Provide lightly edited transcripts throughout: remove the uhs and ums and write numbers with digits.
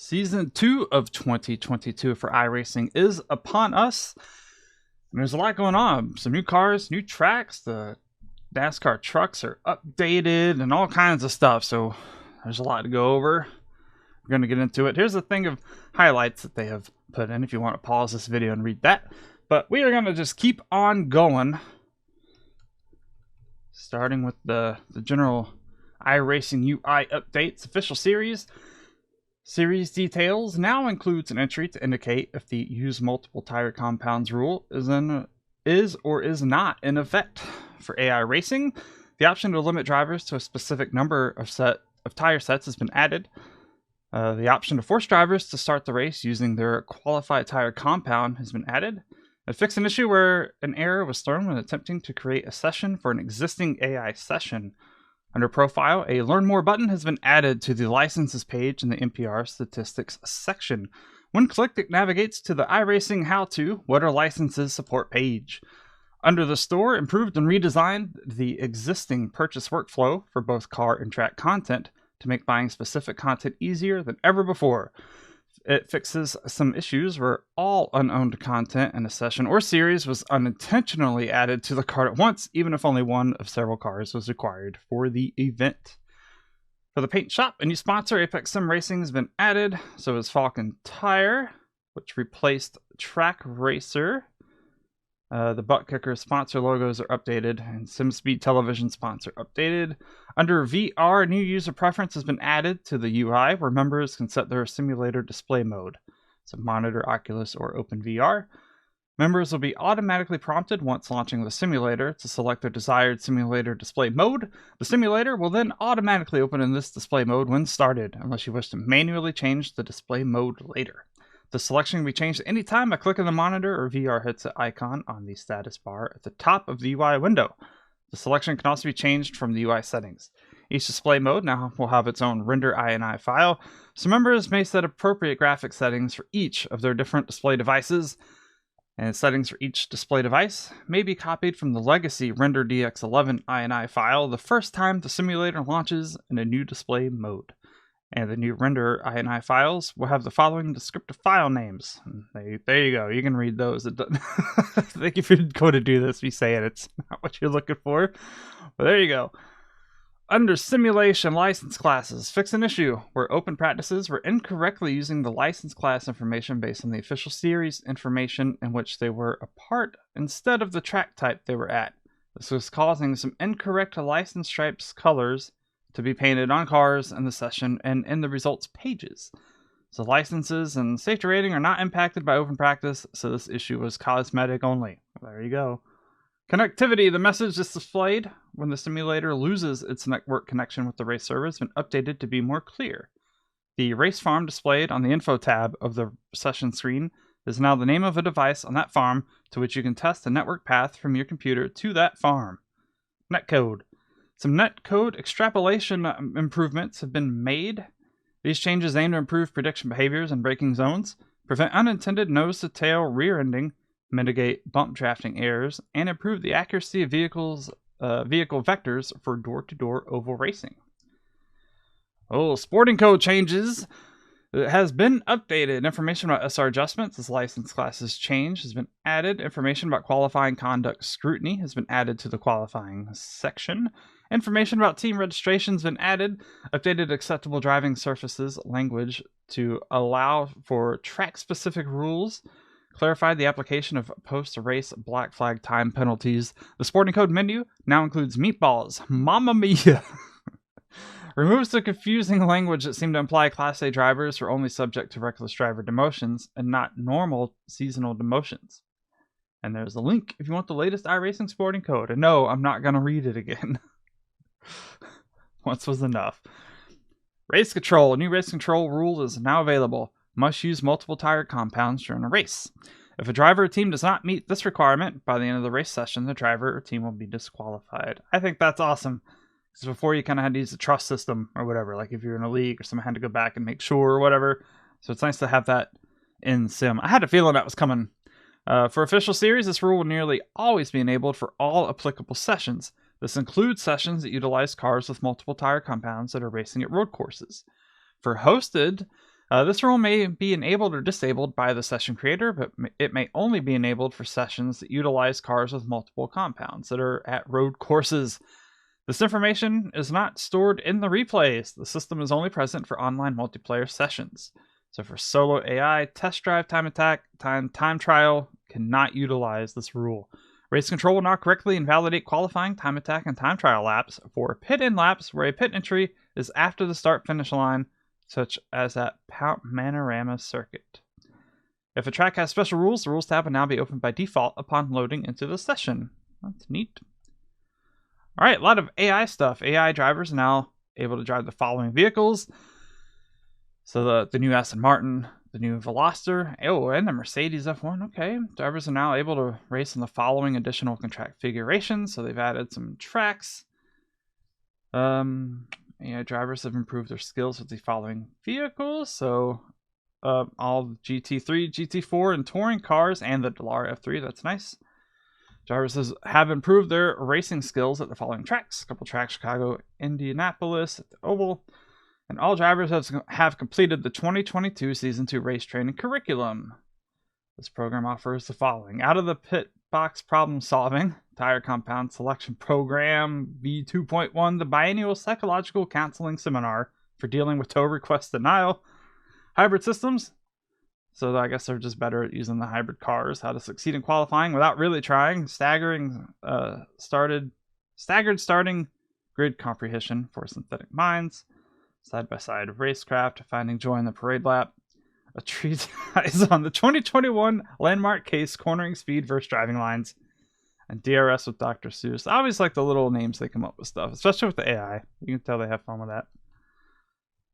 Season 2 of 2022 for iRacing is upon us. And there's a lot going on. Some new cars, new tracks, the NASCAR trucks are updated and all kinds of stuff. So there's a lot to go over. We're going to get into it. Here's the thing of highlights that they have put in if you want to pause this video and read that. But we are going to just keep on going. Starting with the general iRacing UI updates official series. Series details now includes an entry to indicate if the use multiple tire compounds rule is or is not in effect. For AI racing, the option to limit drivers to a specific number of tire sets has been added. The option to force drivers to start the race using their qualified tire compound has been added. It fixed an issue where an error was thrown when attempting to create a session for an existing AI session. Under Profile, a Learn More button has been added to the licenses page in the NPR statistics section. When clicked, it navigates to the iRacing How-To What Are Licenses Support page. Under the store, improved and redesigned the existing purchase workflow for both car and track content to make buying specific content easier than ever before. It fixes some issues where all unowned content in a session or series was unintentionally added to the cart at once, even if only one of several cars was required for the event. For the paint shop, a new sponsor, Apex Sim Racing, has been added. So is Falcon Tire, which replaced Track Racer. The Butt Kicker sponsor logos are updated, and SimSpeed Television sponsor updated. Under VR, a new user preference has been added to the UI where members can set their simulator display mode. So Monitor, Oculus, or OpenVR. Members will be automatically prompted once launching the simulator to select their desired simulator display mode. The simulator will then automatically open in this display mode when started, unless you wish to manually change the display mode later. The selection can be changed at any time by clicking the monitor or VR headset icon on the status bar at the top of the UI window. The selection can also be changed from the UI settings. Each display mode now will have its own render INI file, so members may set appropriate graphic settings for each of their different display devices, and settings for each display device may be copied from the legacy render DX11 INI file the first time the simulator launches in a new display mode. And the new render INI files will have the following descriptive file names. There you go. You can read those. I think if you go to do this, we say it's not what you're looking for. But there you go. Under simulation license classes, fix an issue where open practices were incorrectly using the license class information based on the official series information in which they were a part instead of the track type they were at. This was causing some incorrect license stripes colors to be painted on cars in the session and in the results pages. So licenses and safety rating are not impacted by open practice, so this issue was cosmetic only. There you go. Connectivity, the message is displayed when the simulator loses its network connection with the race server has been updated to be more clear. The race farm displayed on the info tab of the session screen is now the name of a device on that farm to which you can test the network path from your computer to that farm. Netcode. Some netcode extrapolation improvements have been made. These changes aim to improve prediction behaviors in braking zones, prevent unintended nose-to-tail rear-ending, mitigate bump drafting errors, and improve the accuracy of vehicle vectors for door-to-door oval racing. Sporting code changes. It has been updated. Information about SR adjustments as license classes change has been added. Information about qualifying conduct scrutiny has been added to the qualifying section. Information about team registration has been added. Updated acceptable driving surfaces language to allow for track-specific rules. Clarified the application of post-race black flag time penalties. The sporting code menu now includes meatballs. Mamma mia! Removes the confusing language that seemed to imply Class A drivers were only subject to reckless driver demotions and not normal seasonal demotions. And there's a link if you want the latest iRacing sporting code. And no, I'm not going to read it again. Once was enough. Race control. A new race control rule is now available. Must use multiple tire compounds during a race. If a driver or team does not meet this requirement by the end of the race session, the driver or team will be disqualified. I think that's awesome. Because before you kind of had to use the trust system or whatever, like if you're in a league or someone had to go back and make sure or whatever. So it's nice to have that in Sim. I had a feeling that was coming. For official series, this rule will nearly always be enabled for all applicable sessions. This includes sessions that utilize cars with multiple tire compounds that are racing at road courses. For hosted, This rule may be enabled or disabled by the session creator, but it may only be enabled for sessions that utilize cars with multiple compounds that are at road courses. This information is not stored in the replays. The system is only present for online multiplayer sessions. So for solo AI, test drive, time attack, time trial cannot utilize this rule. Race control will not correctly invalidate qualifying, time attack, and time trial laps for pit-in laps where a pit entry is after the start-finish line, such as at Panorama Circuit. If a track has special rules, the Rules tab will now be opened by default upon loading into the session. That's neat. Alright, a lot of AI stuff. AI drivers are now able to drive the following vehicles. So the new Aston Martin, the new Veloster, and the Mercedes F1. Okay, drivers are now able to race in the following additional configurations. So they've added some tracks. AI drivers have improved their skills with the following vehicles. So all GT3, GT4, and touring cars, and the Dallara F3. That's nice. Drivers have improved their racing skills at the following tracks. A couple tracks: Chicago, Indianapolis, at the Oval. And all drivers have completed the 2022 Season 2 race training curriculum. This program offers the following: out of the pit box problem solving, tire compound selection program V2.1, the biannual psychological counseling seminar for dealing with tow request denial, hybrid systems. So I guess they're just better at using the hybrid cars, how to succeed in qualifying without really trying, staggered starting grid comprehension for synthetic minds, side-by-side racecraft, finding joy in the parade lap, a treatise on the 2021 landmark case cornering speed versus driving lines, and DRS with Dr. Seuss. I always like the little names they come up with stuff, especially with the AI. You can tell they have fun with that.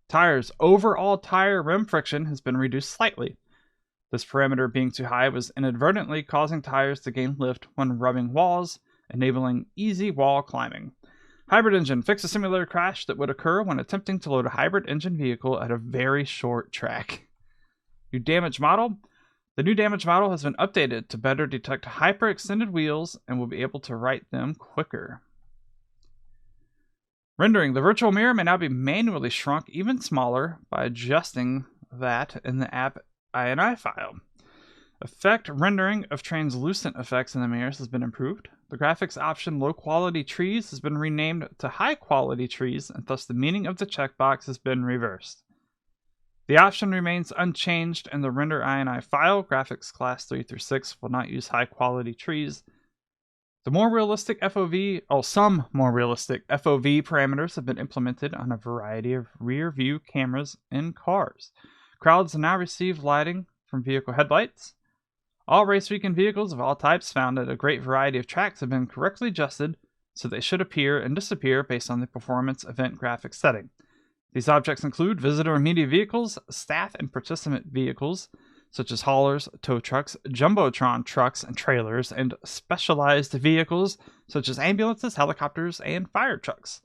Tires. Overall tire rim friction has been reduced slightly. This parameter being too high was inadvertently causing tires to gain lift when rubbing walls, enabling easy wall climbing. Hybrid engine. Fix a simulator crash that would occur when attempting to load a hybrid engine vehicle at a very short track. New damage model. The new damage model has been updated to better detect hyper-extended wheels and will be able to right them quicker. Rendering. The virtual mirror may now be manually shrunk even smaller by adjusting that in the app INI file. Effect rendering of translucent effects in the mirrors has been improved. The graphics option low quality trees has been renamed to high quality trees, and thus the meaning of the checkbox has been reversed. The option remains unchanged in the render INI file. Graphics class 3 through 6 will not use high quality trees. Some more realistic FOV parameters have been implemented on a variety of rear view cameras in cars. Crowds now receive lighting from vehicle headlights. All race weekend vehicles of all types found at a great variety of tracks have been correctly adjusted so they should appear and disappear based on the performance event graphics setting. These objects include visitor and media vehicles, staff and participant vehicles, such as haulers, tow trucks, jumbotron trucks and trailers, and specialized vehicles, such as ambulances, helicopters, and fire trucks.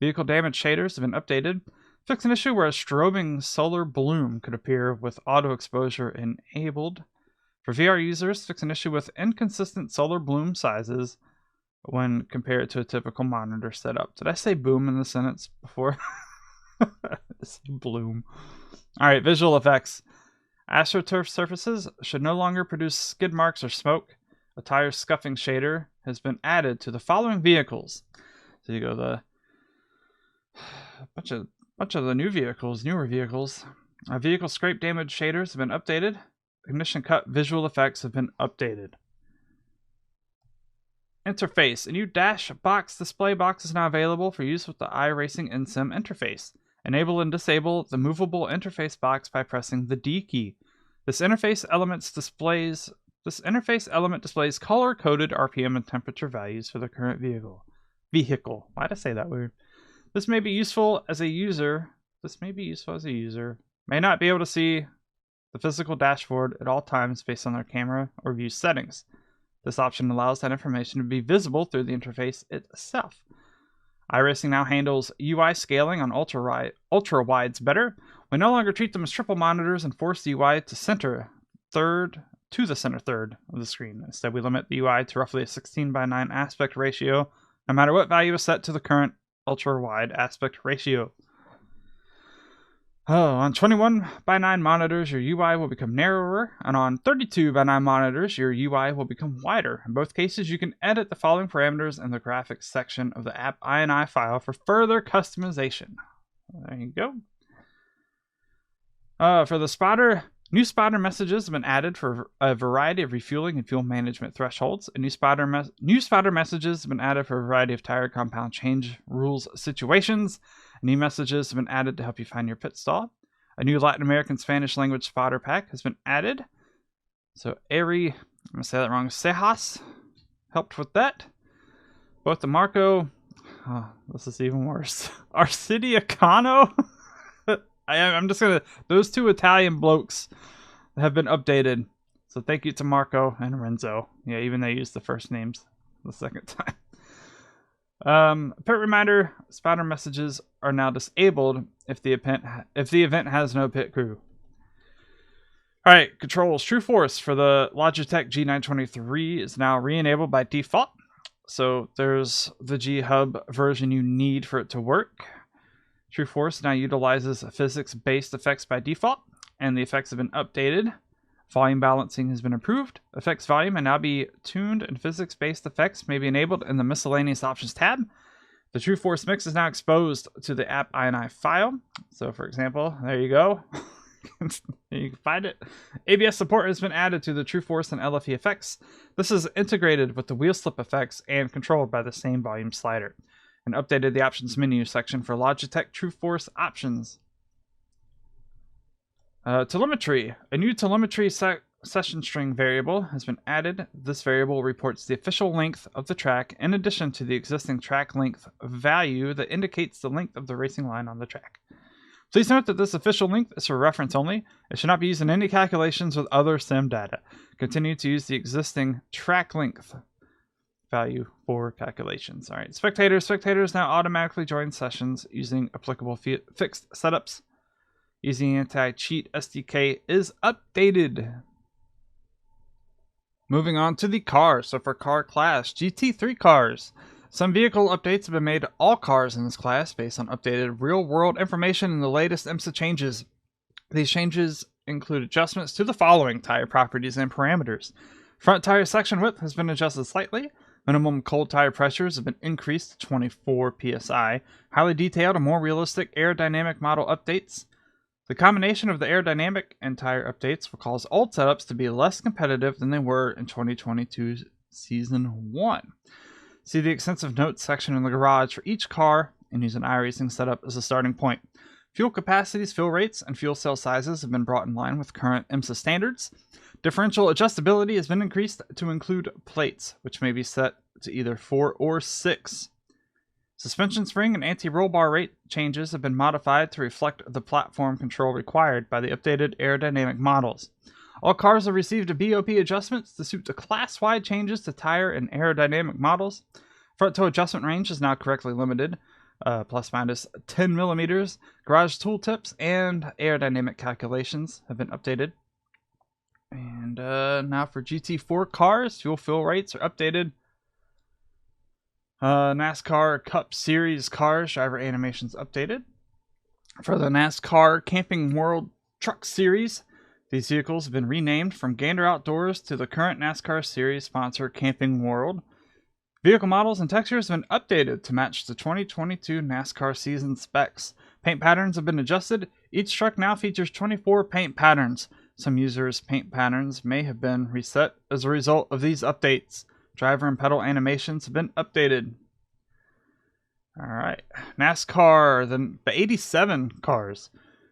Vehicle damage shaders have been updated. Fix an issue where a strobing solar bloom could appear with auto exposure enabled. For VR users, fix an issue with inconsistent solar bloom sizes when compared to a typical monitor setup. Did I say boom in the sentence before? Bloom. Alright, visual effects. AstroTurf surfaces should no longer produce skid marks or smoke. A tire scuffing shader has been added to the following vehicles. So you go the bunch of the newer vehicles. Vehicle scrape damage shaders have been updated. Ignition cut visual effects have been updated. Interface. A new dash box display box is now available for use with the iRacing NSIM interface. Enable and disable the movable interface box by pressing the D key. This interface element displays color-coded RPM and temperature values for the current vehicle. Why'd I say that weird? This may be useful as a user. May not be able to see the physical dashboard at all times based on their camera or view settings. This option allows that information to be visible through the interface itself. iRacing now handles UI scaling on ultra-wides better. We no longer treat them as triple monitors and force the UI to the center third of the screen. Instead, we limit the UI to roughly a 16:9 aspect ratio, no matter what value is set to the current ultra-wide aspect ratio. On 21 by 9 monitors, your UI will become narrower, and on 32 by 9 monitors, your UI will become wider. In both cases, you can edit the following parameters in the graphics section of the app INI file for further customization. There you go. For the spotter, new spotter messages have been added for a variety of refueling and fuel management thresholds. New spotter messages have been added for a variety of tire compound change rules situations. New messages have been added to help you find your pit stall. A new Latin American Spanish language spotter pack has been added. So I'm going to say that wrong, Sejas helped with that. Both the Marco, this is even worse, Arcidiacano. I'm just going to, those two Italian blokes have been updated. So thank you to Marco and Renzo. Yeah, even they used the first names the second time. Pit reminder, spotter messages are now disabled if the event has no pit crew. Alright, controls. True Force for the Logitech G923 is now re-enabled by default. So there's the G Hub version you need for it to work. True Force now utilizes physics-based effects by default, and the effects have been updated. Volume balancing has been improved. Effects volume can now be tuned, and physics-based effects may be enabled in the miscellaneous options tab. The True Force mix is now exposed to the app INI file. So, for example, there you go. You can find it. ABS support has been added to the True Force and LFE effects. This is integrated with the wheel slip effects and controlled by the same volume slider. And updated the options menu section for Logitech True Force options. Telemetry. A new telemetry session string variable has been added. This variable reports the official length of the track in addition to the existing track length value that indicates the length of the racing line on the track. Please note that this official length is for reference only. It should not be used in any calculations with other sim data. Continue to use the existing track length value for calculations. All right, spectators now automatically join sessions using applicable fixed setups. Using anti-cheat SDK is updated. Moving on to the cars. So for car class, GT3 cars. Some vehicle updates have been made to all cars in this class based on updated real-world information and the latest IMSA changes. These changes include adjustments to the following tire properties and parameters. Front tire section width has been adjusted slightly. Minimum cold tire pressures have been increased to 24 psi. Highly detailed and more realistic aerodynamic model updates. The combination of the aerodynamic and tire updates will cause old setups to be less competitive than they were in 2022 Season 1. See the extensive notes section in the garage for each car and use an iRacing setup as a starting point. Fuel capacities, fuel rates, and fuel cell sizes have been brought in line with current IMSA standards. Differential adjustability has been increased to include plates, which may be set to either 4 or 6. Suspension spring and anti-roll bar rate changes have been modified to reflect the platform control required by the updated aerodynamic models. All cars have received a BOP adjustments to suit the class-wide changes to tire and aerodynamic models. Front toe adjustment range is now correctly limited, plus minus 10 millimeters. Garage tooltips and aerodynamic calculations have been updated. And now for GT4 cars, fuel fill rates are updated. NASCAR Cup Series cars, driver animations updated. For the NASCAR Camping World Truck Series, these vehicles have been renamed from Gander Outdoors to the current NASCAR Series sponsor Camping World. Vehicle models and textures have been updated to match the 2022 NASCAR season specs. Paint patterns have been adjusted. Each truck now features 24 paint patterns. Some users' paint patterns may have been reset as a result of these updates. Driver and pedal animations have been updated. Alright, NASCAR, the 87 cars.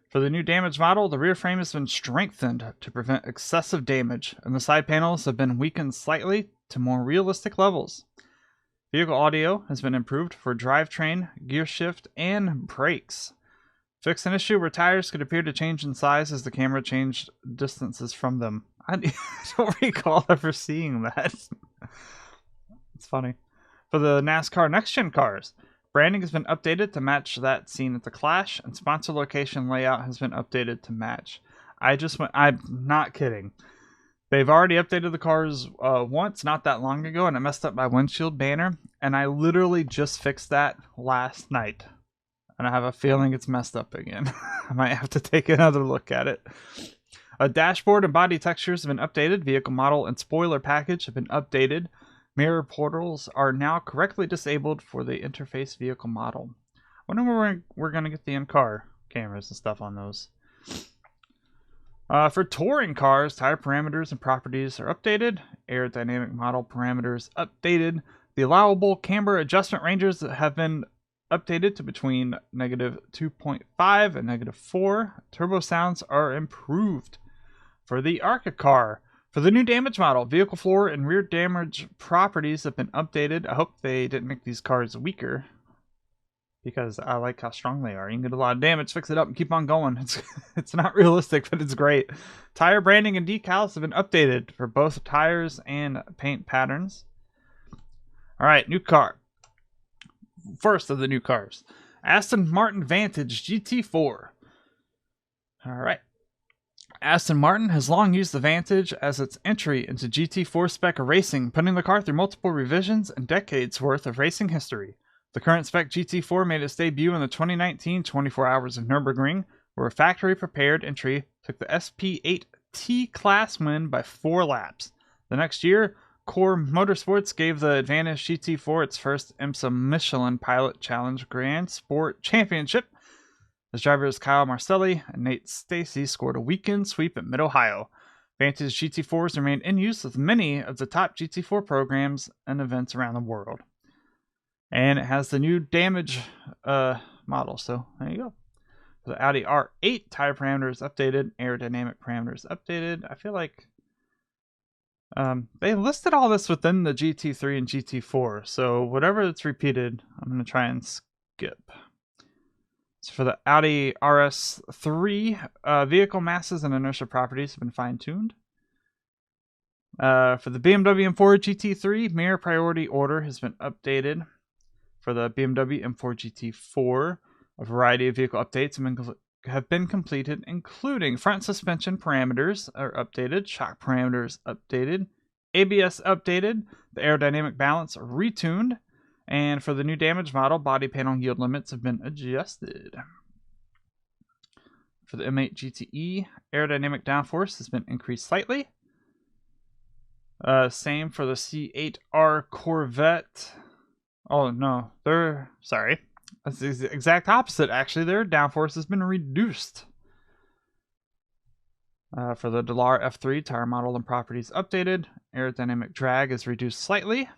For the new damage model, the rear frame has been strengthened to prevent excessive damage, and the side panels have been weakened slightly to more realistic levels. Vehicle audio has been improved for drivetrain, gear shift, and brakes. Fixed an issue where tires could appear to change in size as the camera changed distances from them. I don't recall ever seeing that. It's funny. For the NASCAR Next Gen cars, branding has been updated to match that seen at the Clash, and sponsor location layout has been updated to match. I'm not kidding. They've already updated the cars once, not that long ago, and it messed up my windshield banner, and I literally just fixed that last night. And I have a feeling it's messed up again. I might have to take another look at it. A dashboard and body textures have been updated. Vehicle model and spoiler package have been updated. Mirror portals are now correctly disabled for the interface vehicle model. I wonder when we're going to get the in-car cameras and stuff on those. For touring cars, tire parameters and properties are updated. Aerodynamic model parameters updated. The allowable camber adjustment ranges have been updated to between -2.5 and -4. Turbo sounds are improved. For the ARCA car, for the new damage model, vehicle floor and rear damage properties have been updated. I hope they didn't make these cars weaker, because I like how strong they are. You can get a lot of damage, fix it up, and keep on going. It's not realistic, but it's great. Tire branding and decals have been updated for both tires and paint patterns. All right, new car. First of the new cars, Aston Martin Vantage GT4. All right. Aston Martin has long used the Vantage as its entry into GT4 spec racing, putting the car through multiple revisions and decades worth of racing history. The current spec GT4 made its debut in the 2019 24 Hours of Nürburgring, where a factory-prepared entry took the SP8 T-Class win by 4 laps. The next year, Core Motorsports gave the Advantage GT4 its first IMSA Michelin Pilot Challenge Grand Sport Championship, as drivers Kyle Marcelli and Nate Stacey scored a weekend sweep at Mid-Ohio. Vantage GT4s remain in use with many of the top GT4 programs and events around the world. And it has the new damage model, so there you go. The Audi R8 tire parameters updated, aerodynamic parameters updated. I feel like they listed all this within the GT3 and GT4, so whatever that's repeated, I'm going to try and skip. So for the Audi RS3, vehicle masses and inertia properties have been fine-tuned. For the BMW M4 GT3, mirror priority order has been updated. For the BMW M4 GT4, a variety of vehicle updates have been completed, including front suspension parameters are updated, shock parameters updated, ABS updated, the aerodynamic balance retuned, and for the new damage model, body panel yield limits have been adjusted. For the M8 GTE, aerodynamic downforce has been increased slightly. Same for the C8R Corvette. Oh no, sorry. That's the exact opposite, actually. Their downforce has been reduced. For the Dallara F3, tire model and properties updated. Aerodynamic drag is reduced slightly.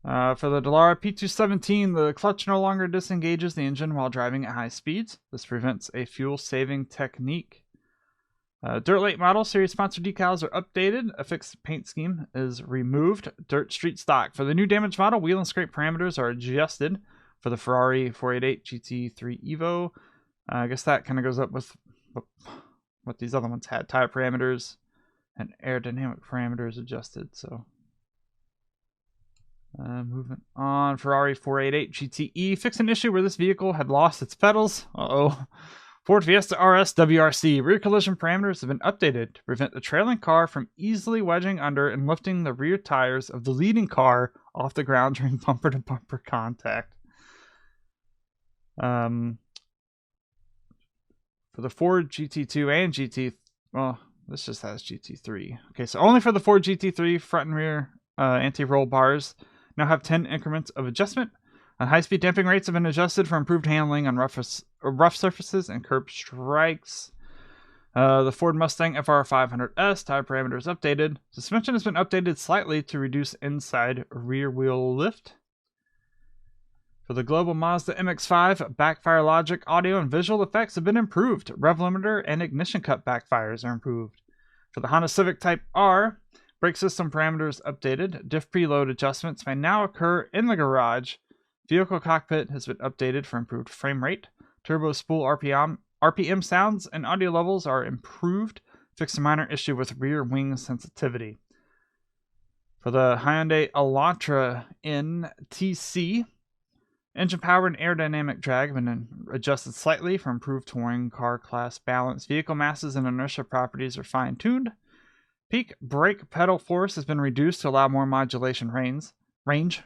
For the Dallara P217, the clutch no longer disengages the engine while driving at high speeds. This prevents a fuel-saving technique. Dirt Late model series sponsor decals are updated. A fixed paint scheme is removed. Dirt Street stock. For the new damage model, wheel and scrape parameters are adjusted. For the Ferrari 488 GT3 Evo, I guess that kind of goes up with what these other ones had. Tire parameters and aerodynamic parameters adjusted. So moving on, Ferrari 488 GTE fixed an issue where this vehicle had lost its pedals. Ford Fiesta RS WRC rear collision parameters have been updated to prevent the trailing car from easily wedging under and lifting the rear tires of the leading car off the ground during bumper-to-bumper contact. For the Ford GT2 and well, this just has GT3. Okay, so only for the Ford GT3 front and rear anti-roll bars now have 10 increments of adjustment. High-speed damping rates have been adjusted for improved handling on rough surfaces and curb strikes. The Ford Mustang FR500S tire parameters updated. Suspension has been updated slightly to reduce inside rear wheel lift. For the global Mazda MX-5, backfire logic, audio, and visual effects have been improved. Rev limiter and ignition cut backfires are improved. For the Honda Civic Type R, brake system parameters updated. Diff preload adjustments may now occur in the garage. Vehicle cockpit has been updated for improved frame rate. Turbo spool RPM sounds and audio levels are improved. Fixed a minor issue with rear wing sensitivity. For the Hyundai Elantra NTC, engine power and aerodynamic drag have been adjusted slightly for improved touring car class balance. Vehicle masses and inertia properties are fine-tuned. Peak brake pedal force has been reduced to allow more modulation range.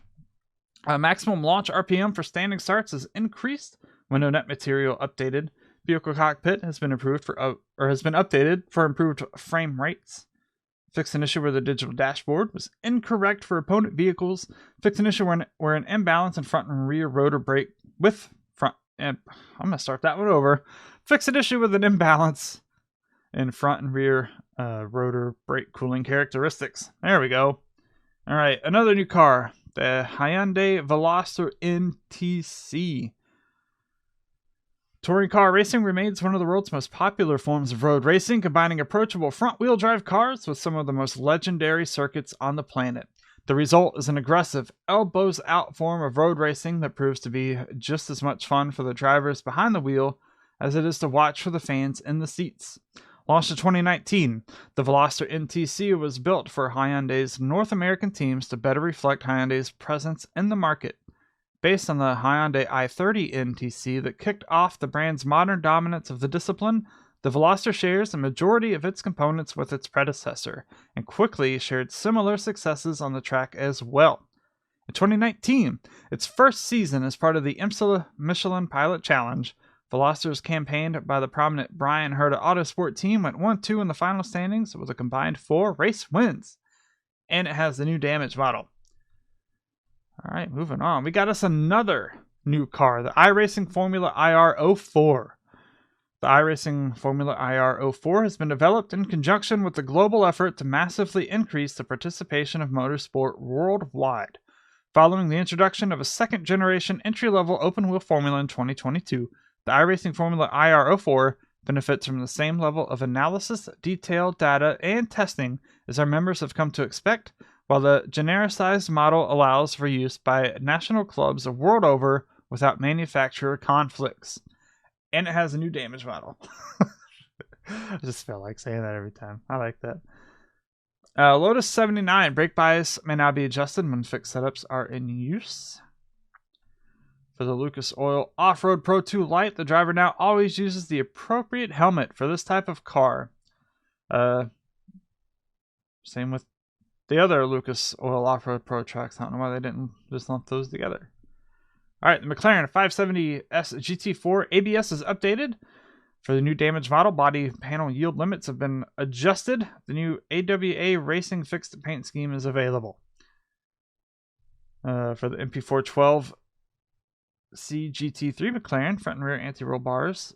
Maximum launch RPM for standing starts is increased. Window net material updated. Vehicle cockpit has been updated for improved frame rates. Fixed an issue where the digital dashboard was incorrect for opponent vehicles. Fixed an issue where an imbalance in front and rear rotor brake with front. I'm gonna start that one over. Fixed an issue with an imbalance in front and rear rotor brake cooling characteristics. There we go. All right, another new car, the Hyundai Veloster NTC. Touring car racing remains one of the world's most popular forms of road racing, combining approachable front-wheel drive cars with some of the most legendary circuits on the planet. The result is an aggressive, elbows-out form of road racing that proves to be just as much fun for the drivers behind the wheel as it is to watch for the fans in the seats. Launched in 2019, the Veloster NTC was built for Hyundai's North American teams to better reflect Hyundai's presence in the market. Based on the Hyundai i30 NTC that kicked off the brand's modern dominance of the discipline, the Veloster shares a majority of its components with its predecessor, and quickly shared similar successes on the track as well. In 2019, its first season as part of the IMSA Michelin Pilot Challenge, Veloster's campaigned by the prominent Brian Herta Autosport team went 1-2 in the final standings with a combined 4 race wins. And it has the new damage model. Alright, moving on. We got us another new car, the iRacing Formula IR04. The iRacing Formula IR04 has been developed in conjunction with the global effort to massively increase the participation of motorsport worldwide. Following the introduction of a second-generation entry-level open-wheel formula in 2022, the iRacing Formula IR04 benefits from the same level of analysis, detail, data, and testing as our members have come to expect, while the genericized model allows for use by national clubs the world over without manufacturer conflicts. And it has a new damage model. I just feel like saying that every time. I like that. Lotus 79. Brake bias may now be adjusted when fixed setups are in use. For the Lucas Oil Off-Road Pro 2 Lite, the driver now always uses the appropriate helmet for this type of car. Same with the other Lucas Oil Off-Road Pro trucks. I don't know why they didn't just lump those together. Alright, the McLaren 570S GT4 ABS is updated. For the new damage model, body panel yield limits have been adjusted. The new AWA Racing fixed paint scheme is available. For the MP412 CGT3 McLaren, front and rear anti-roll bars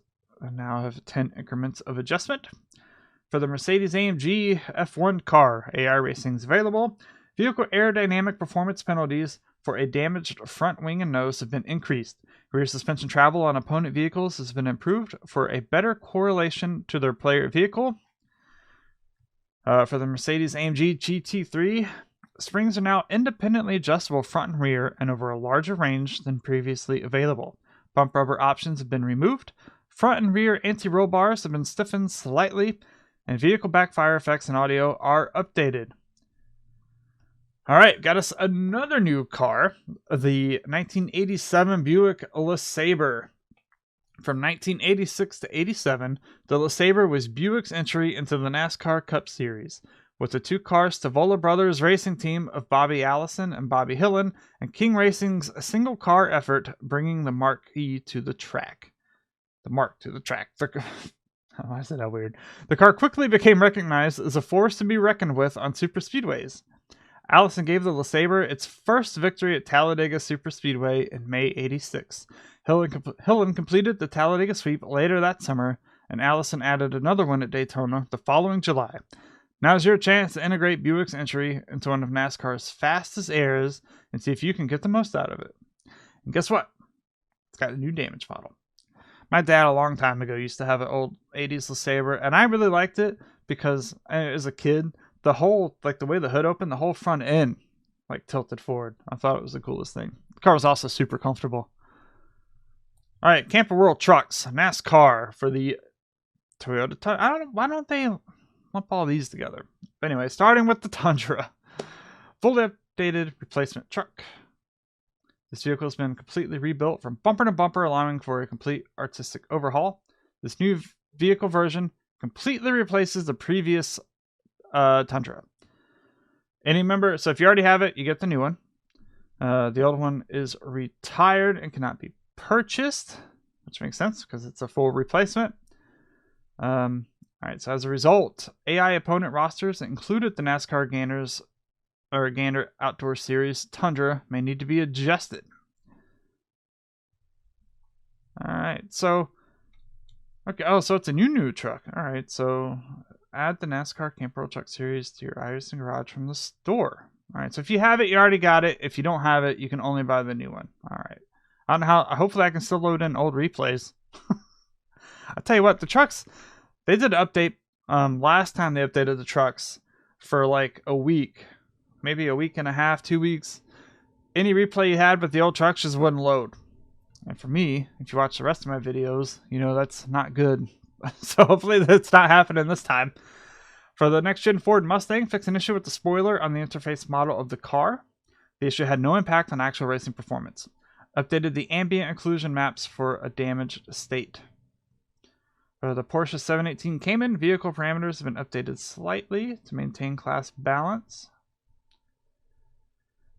now have 10 increments of adjustment. For the Mercedes-AMG F1 car, iRacing is available. Vehicle aerodynamic performance penalties for a damaged front wing and nose have been increased. Rear suspension travel on opponent vehicles has been improved for a better correlation to their player vehicle. For the Mercedes-AMG GT3, springs are now independently adjustable front and rear and over a larger range than previously available. Bump rubber options have been removed. Front and rear anti-roll bars have been stiffened slightly, and vehicle backfire effects and audio are updated. Alright, got us another new car, the 1987 Buick LeSabre. From 1986 to 87, the LeSabre was Buick's entry into the NASCAR Cup Series, with the two-car Stavola Brothers racing team of Bobby Allison and Bobby Hillen, and King Racing's single-car effort bringing the Marquis to the track. The Mark to the track. Why is that weird? The car quickly became recognized as a force to be reckoned with on superspeedways. Allison gave the LeSabre its first victory at Talladega Superspeedway in May '86. Hillen completed the Talladega sweep later that summer, and Allison added another one at Daytona the following July. Now's your chance to integrate Buick's entry into one of NASCAR's fastest eras and see if you can get the most out of it. And guess what? It's got a new damage model. My dad, a long time ago, used to have an old 80s LeSabre, and I really liked it because, as a kid, the whole, the way the hood opened, the whole front end, tilted forward. I thought it was the coolest thing. The car was also super comfortable. All right, Camper World Trucks, NASCAR for the Toyota. Why don't they lump all these together? But anyway, starting with the Tundra. Fully updated replacement truck. This vehicle has been completely rebuilt from bumper to bumper, allowing for a complete artistic overhaul. This new vehicle version completely replaces the previous Tundra. So if you already have it, you get the new one. The old one is retired and cannot be purchased, which makes sense because it's a full replacement. All right, so as a result, AI opponent rosters that included the NASCAR Gander Outdoor Series Tundra may need to be adjusted. All right, so okay. Oh, so it's a new truck. All right, so add the NASCAR Camp World Truck Series to your iRacing garage from the store. All right, so if you have it, you already got it. If you don't have it, you can only buy the new one. All right. I don't know how. Hopefully, I can still load in old replays. I'll tell you what, the trucks, they did an update last time they updated the trucks for like a week, maybe a week and a half, 2 weeks. Any replay you had with the old trucks just wouldn't load. And for me, if you watch the rest of my videos, you know that's not good. So hopefully that's not happening this time. For the next-gen Ford Mustang, fixed an issue with the spoiler on the interface model of the car. The issue had no impact on actual racing performance. Updated the ambient occlusion maps for a damaged state. For the Porsche 718 Cayman, vehicle parameters have been updated slightly to maintain class balance.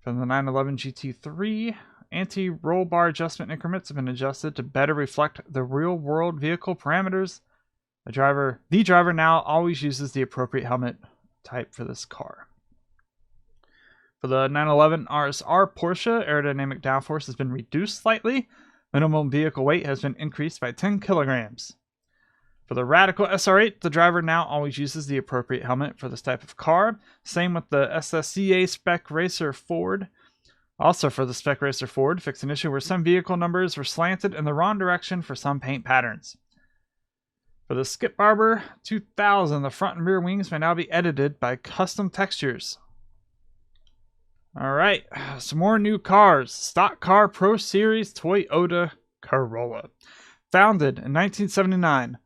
For the 911 GT3, anti-roll bar adjustment increments have been adjusted to better reflect the real-world vehicle parameters. The driver now always uses the appropriate helmet type for this car. For the 911 RSR Porsche, aerodynamic downforce has been reduced slightly. Minimum vehicle weight has been increased by 10 kilograms. For the Radical SR8, the driver now always uses the appropriate helmet for this type of car. Same with the SSCA Spec Racer Ford. Also for the Spec Racer Ford, fixed an issue where some vehicle numbers were slanted in the wrong direction for some paint patterns. For the Skip Barber 2000, the front and rear wings may now be edited by custom textures. Alright, some more new cars. Stock Car Pro Series Toyota Corolla. Founded in 1979,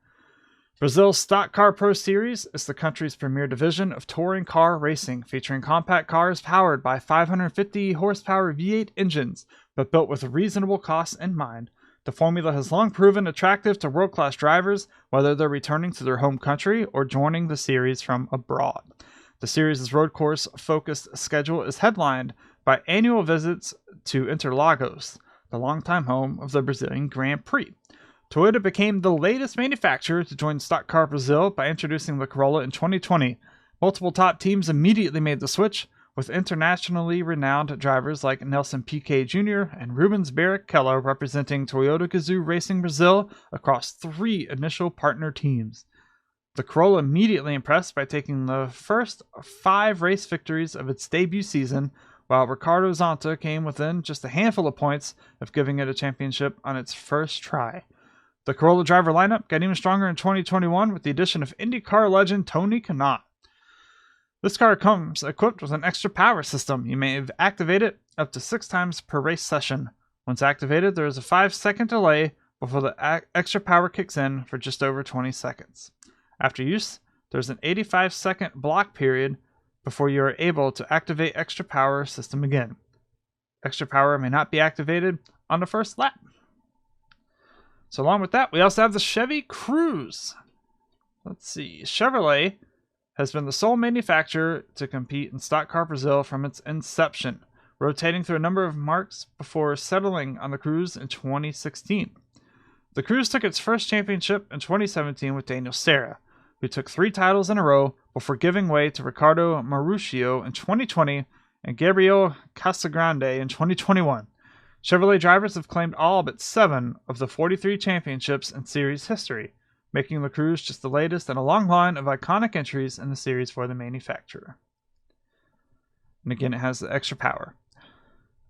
Brazil's Stock Car Pro Series is the country's premier division of touring car racing, featuring compact cars powered by 550 horsepower V8 engines, but built with reasonable costs in mind. The formula has long proven attractive to world-class drivers, whether they're returning to their home country or joining the series from abroad. The series' road course-focused schedule is headlined by annual visits to Interlagos, the longtime home of the Brazilian Grand Prix. Toyota became the latest manufacturer to join Stock Car Brazil by introducing the Corolla in 2020. Multiple top teams immediately made the switch, with internationally renowned drivers like Nelson Piquet Jr. and Rubens Barrichello representing Toyota Gazoo Racing Brazil across 3 initial partner teams. The Corolla immediately impressed by taking the first 5 race victories of its debut season, while Ricardo Zonta came within just a handful of points of giving it a championship on its first try. The Corolla driver lineup got even stronger in 2021 with the addition of IndyCar legend Tony Kanaan. This car comes equipped with an extra power system. You may activate it up to 6 times per race session. Once activated, there is a 5-second delay before the extra power kicks in for just over 20 seconds. After use, there's an 85-second block period before you are able to activate extra power system again. Extra power may not be activated on the first lap. So along with that, we also have the Chevy Cruze. Let's see. Chevrolet has been the sole manufacturer to compete in Stock Car Brazil from its inception, rotating through a number of marques before settling on the Cruze in 2016. The Cruze took its first championship in 2017 with Daniel Serra, who took 3 titles in a row before giving way to Ricardo Maruscio in 2020 and Gabriel Casagrande in 2021. Chevrolet drivers have claimed all but 7 of the 43 championships in series history, making the Cruze just the latest in a long line of iconic entries in the series for the manufacturer. And again, it has the extra power.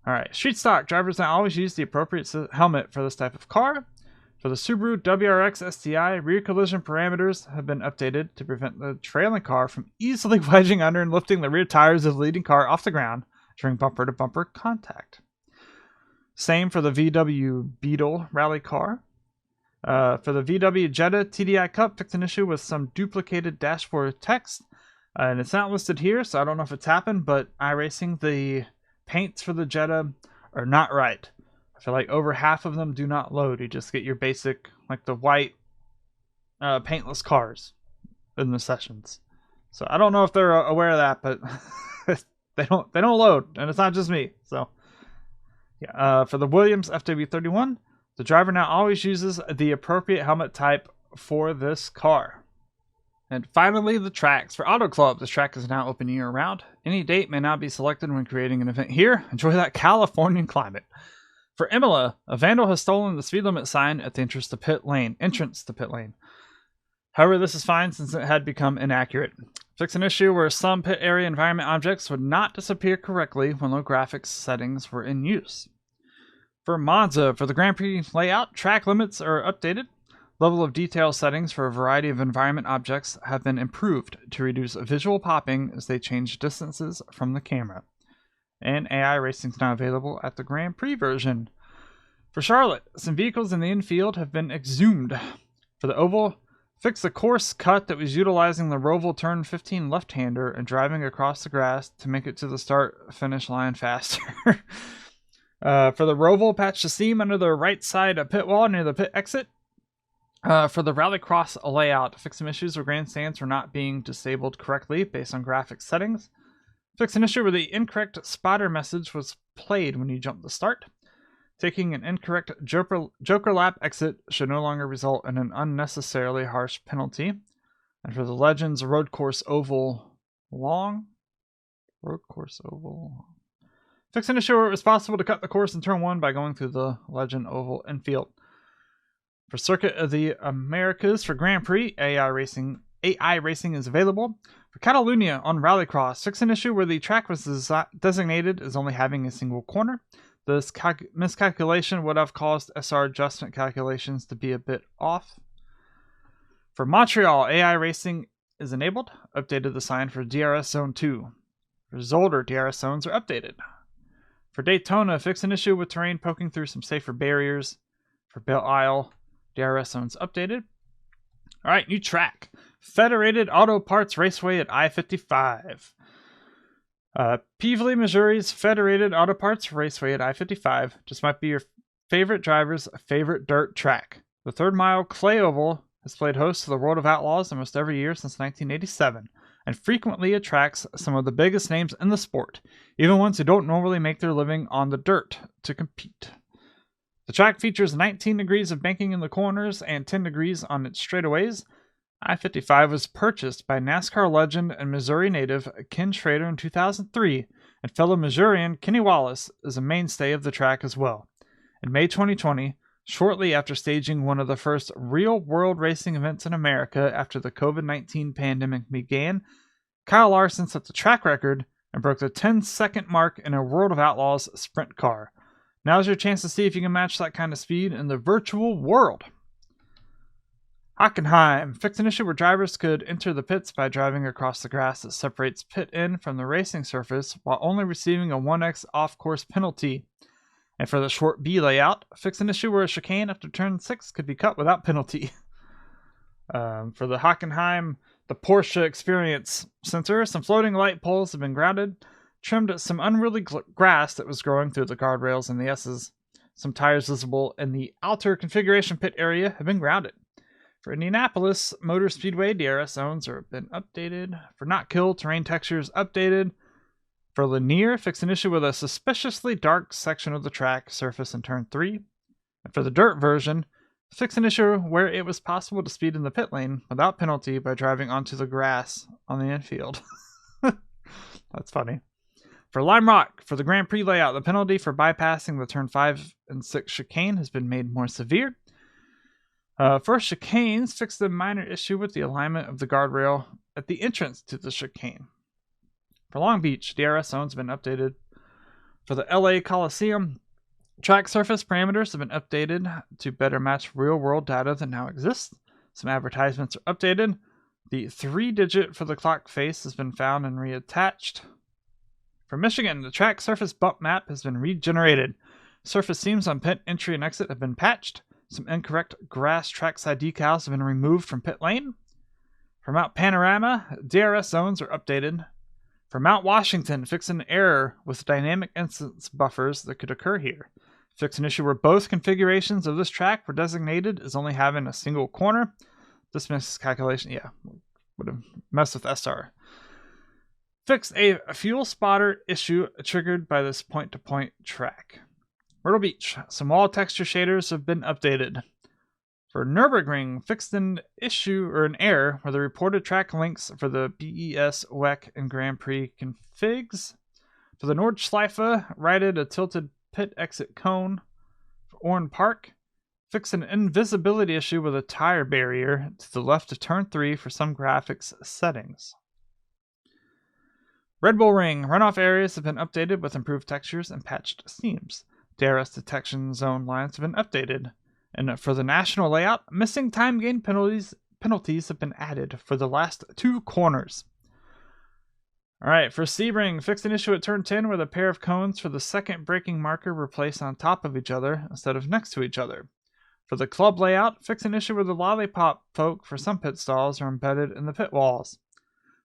Alright, street stock drivers now always use the appropriate helmet for this type of car. For the Subaru WRX STI, rear collision parameters have been updated to prevent the trailing car from easily wedging under and lifting the rear tires of the leading car off the ground during bumper-to-bumper contact. Same for the VW Beetle rally car. For the VW Jetta TDI Cup, fixed an issue with some duplicated dashboard text. And it's not listed here, so I don't know if it's happened, but iRacing, the paints for the Jetta are not right. I feel like over half of them do not load. You just get your basic, like the white paintless cars in the sessions. So I don't know if they're aware of that, but they don't load, and it's not just me. So For the Williams FW31, the driver now always uses the appropriate helmet type for this car. And finally, the tracks. For Auto Club, this track is now open year-round. Any date may not be selected when creating an event here. Enjoy that Californian climate. For Imola, a vandal has stolen the speed limit sign at the entrance to pit lane. However, this is fine since it had become inaccurate. Fix an issue where some pit area environment objects would not disappear correctly when low graphics settings were in use. For Monza, for the Grand Prix layout, track limits are updated. Level of detail settings for a variety of environment objects have been improved to reduce visual popping as they change distances from the camera. And AI Racing is now available at the Grand Prix version. For Charlotte, some vehicles in the infield have been exhumed. For the Oval, fix the course cut that was utilizing the Roval Turn 15 left-hander and driving across the grass to make it to the start-finish line faster. For the Roval, patch the seam under the right side pit wall near the pit exit. For the Rallycross layout, fix some issues where grandstands were not being disabled correctly based on graphics settings. Fix an issue where the incorrect spotter message was played when you jumped the start. Taking an incorrect Joker lap exit should no longer result in an unnecessarily harsh penalty. And for the Legends Road Course Oval fix an issue where it was possible to cut the course in turn 1 by going through the Legend Oval infield. For Circuit of the Americas for Grand Prix, AI Racing is available. For Catalunya on Rallycross, fix an issue where the track was designated as only having a single corner. This miscalculation would have caused SR adjustment calculations to be a bit off. For Montreal, AI Racing is enabled. Updated the sign for DRS Zone 2. For Zolder, DRS zones are updated. For Daytona, fix an issue with terrain poking through some safer barriers. For Belle Isle, DRS zones updated. Alright, new track. Federated Auto Parts Raceway at I-55. Pevely, Missouri's Federated Auto Parts Raceway at I-55 just might be your favorite driver's favorite dirt track. The Third Mile Clay Oval has played host to the World of Outlaws almost every year since 1987, and frequently attracts some of the biggest names in the sport, even ones who don't normally make their living on the dirt, to compete. The track features 19 degrees of banking in the corners and 10 degrees on its straightaways. I-55 was purchased by NASCAR legend and Missouri native Ken Schrader in 2003, and fellow Missourian Kenny Wallace is a mainstay of the track as well. In May 2020, shortly after staging one of the first real-world racing events in America after the COVID-19 pandemic began, Kyle Larson set the track record and broke the 10-second mark in a World of Outlaws sprint car. Now's your chance to see if you can match that kind of speed in the virtual world. Hockenheim. Fix an issue where drivers could enter the pits by driving across the grass that separates pit in from the racing surface while only receiving a 1x off-course penalty. And for the short B layout, fix an issue where a chicane after turn 6 could be cut without penalty. For the Hockenheim, the Porsche Experience Center, some floating light poles have been grounded, trimmed some unruly grass that was growing through the guardrails and the S's. Some tires visible in the outer configuration pit area have been grounded. For Indianapolis Motor Speedway, DRS zones have been updated. For Not Kill, terrain textures updated. For Lanier, fix an issue with a suspiciously dark section of the track surface in turn 3. And for the dirt version, fix an issue where it was possible to speed in the pit lane without penalty by driving onto the grass on the infield. That's funny. For Lime Rock, for the Grand Prix layout, the penalty for bypassing the turn 5 and 6 chicane has been made more severe. For chicanes, fix the minor issue with the alignment of the guardrail at the entrance to the chicane. For Long Beach, DRS zones have been updated. For the LA Coliseum, track surface parameters have been updated to better match real-world data that now exists. Some advertisements are updated. The 3-digit for the clock face has been found and reattached. For Michigan, the track surface bump map has been regenerated. Surface seams on pit entry and exit have been patched. Some incorrect grass trackside decals have been removed from pit lane. For Mount Panorama, DRS zones are updated. For Mount Washington, fix an error with dynamic instance buffers that could occur here. Fix an issue where both configurations of this track were designated as only having a single corner. This miscalculation, would have messed with SR. Fix a fuel spotter issue triggered by this point-to-point track. Myrtle Beach, some wall texture shaders have been updated. For Nürburgring, fixed an error where the reported track links for the BES, WEC, and Grand Prix configs. For the Nordschleife, righted a tilted pit exit cone. For Orne Park, fixed an invisibility issue with a tire barrier to the left of turn 3 for some graphics settings. Red Bull Ring, runoff areas have been updated with improved textures and patched seams. DRS detection zone lines have been updated. And for the national layout, missing time gain penalties have been added for the last 2 corners. Alright, for Sebring, fixed an issue at turn 10 where the pair of cones for the second braking marker were placed on top of each other instead of next to each other. For the club layout, fixed an issue where the lollipop folk for some pit stalls are embedded in the pit walls.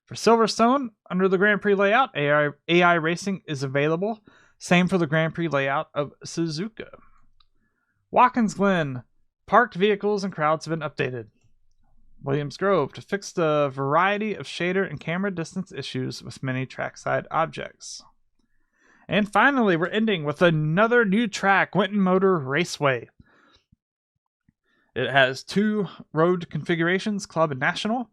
For Silverstone, under the Grand Prix layout, AI Racing is available. Same for the Grand Prix layout of Suzuka. Watkins Glen, parked vehicles and crowds have been updated. Williams Grove, to fix a variety of shader and camera distance issues with many trackside objects. And finally, we're ending with another new track, Winton Motor Raceway. It has 2 road configurations, Club and National.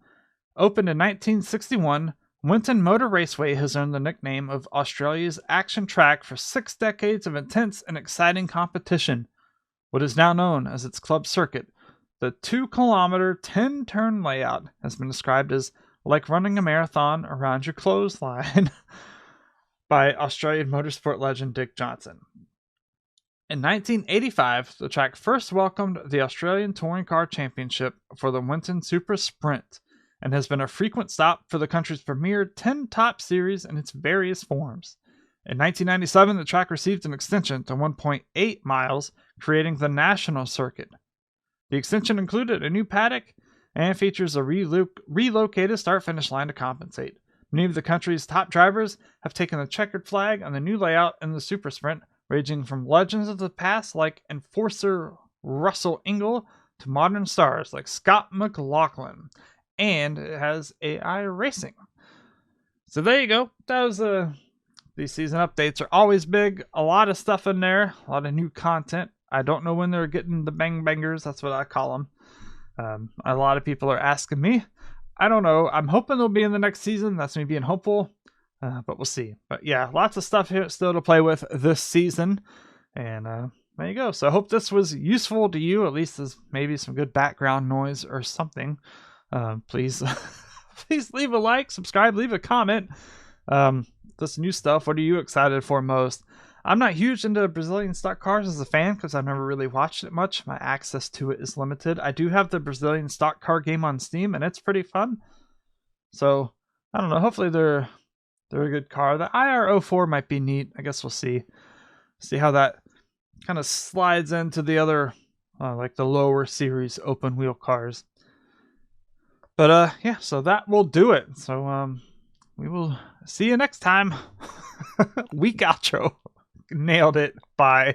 Opened in 1961, Winton Motor Raceway has earned the nickname of Australia's action track for 6 decades of intense and exciting competition. What is now known as its club circuit, the 2-kilometer, 10-turn layout has been described as like running a marathon around your clothesline by Australian motorsport legend Dick Johnson. In 1985, the track first welcomed the Australian Touring Car Championship for the Winton Super Sprint and has been a frequent stop for the country's premier 10 Top Series in its various forms. In 1997, the track received an extension to 1.8 miles, creating the National Circuit. The extension included a new paddock and features a relocated start-finish line to compensate. Many of the country's top drivers have taken the checkered flag on the new layout in the Super Sprint, ranging from legends of the past like Enforcer Russell Ingall to modern stars like Scott McLaughlin. And it has AI Racing. So there you go. That was these season updates are always big. A lot of stuff in there. A lot of new content. I don't know when they're getting the bang bangers. That's what I call them. A lot of people are asking me. I don't know. I'm hoping they'll be in the next season. That's me being hopeful. But we'll see. But yeah, lots of stuff here still to play with this season. And there you go. So I hope this was useful to you. At least as maybe some good background noise or something. Please leave a like, subscribe, leave a comment. This new stuff, what are you excited for most? I'm not huge into Brazilian stock cars as a fan because I've never really watched it much. My access to it is limited. I do have the Brazilian stock car game on Steam and it's pretty fun. So I don't know. Hopefully they're a good car. The IR04 might be neat. I guess we'll see how that kind of slides into the other like the lower series open wheel cars. But yeah, so that will do it. So we will see you next time. Week outro. Nailed it. Bye.